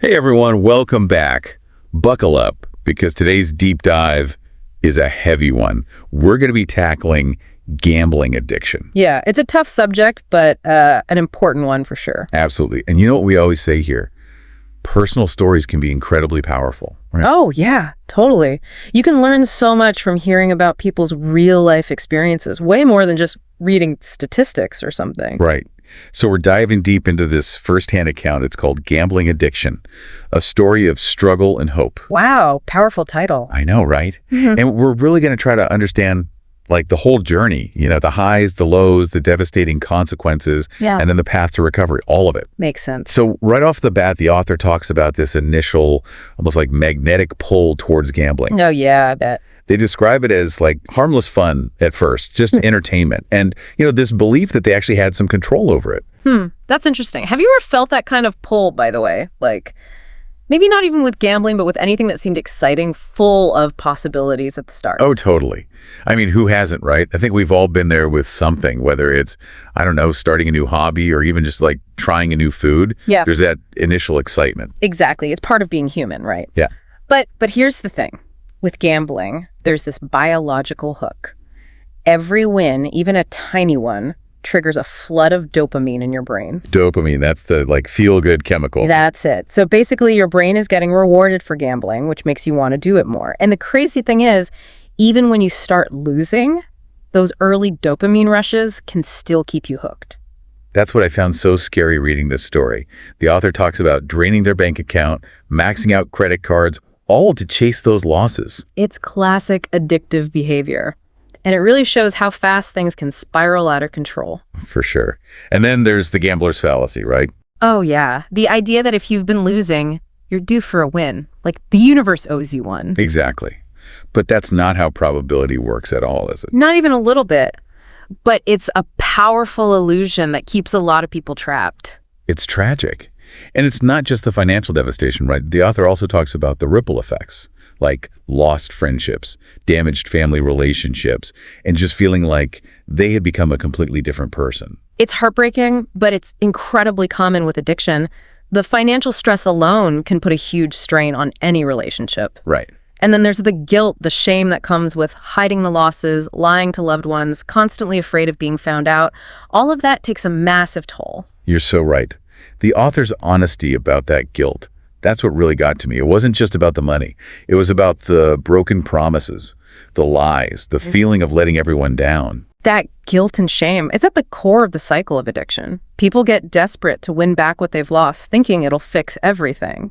Hey everyone, welcome back. Buckle up, because today's deep dive is a heavy one. We're going to be tackling gambling addiction. Yeah, it's a tough subject, but an important one for sure. Absolutely. And you know what we always say here? Personal stories can be incredibly powerful. Right? Oh, yeah, totally. You can learn so much from hearing about people's real life experiences, way more than just reading statistics or something. Right. So we're diving deep into this firsthand account. It's called Gambling Addiction, a story of struggle and hope. Wow, powerful title. I know, right? And we're really going to try to understand like the whole journey, the highs, the lows, the devastating consequences, Yeah. and then the path to recovery, all of it. Makes sense. So right off the bat, the author talks about this initial, almost like magnetic pull towards gambling. Oh, yeah, I bet. They describe it as like harmless fun at first, just entertainment. And, this belief that they actually had some control over it. That's interesting. Have you ever felt that kind of pull, by the way? Like, maybe not even with gambling, but with anything that seemed exciting, full of possibilities at the start? Oh, totally. I mean, who hasn't, right? I think we've all been there with something, whether it's, I don't know, starting a new hobby or even just like trying a new food. Yeah. There's that initial excitement. Exactly. It's part of being human, right? Yeah. But here's the thing. With gambling, there's this biological hook. Every win, even a tiny one, triggers a flood of dopamine in your brain. Dopamine, that's the like feel-good chemical. That's it. So basically, your brain is getting rewarded for gambling, which makes you want to do it more. And the crazy thing is, even when you start losing, those early dopamine rushes can still keep you hooked. That's what I found so scary reading this story. The author talks about draining their bank account, maxing out credit cards, all to chase those losses. It's classic addictive behavior. And it really shows how fast things can spiral out of control. For sure. And then there's the gambler's fallacy, right? Oh, yeah. The idea that if you've been losing, you're due for a win. Like the universe owes you one. Exactly. But that's not how probability works at all, is it? Not even a little bit. But it's a powerful illusion that keeps a lot of people trapped. It's tragic. And it's not just the financial devastation, right? The author also talks about the ripple effects, like lost friendships, damaged family relationships, and just feeling like they had become a completely different person. It's heartbreaking, but it's incredibly common with addiction. The financial stress alone can put a huge strain on any relationship. Right. And then there's the guilt, the shame that comes with hiding the losses, lying to loved ones, constantly afraid of being found out. All of that takes a massive toll. You're so right. The author's honesty about that guilt, that's what really got to me. It wasn't just about the money. It was about the broken promises, the lies, the feeling of letting everyone down. That guilt and shame, it's at the core of the cycle of addiction. People get desperate to win back what they've lost, thinking it'll fix everything.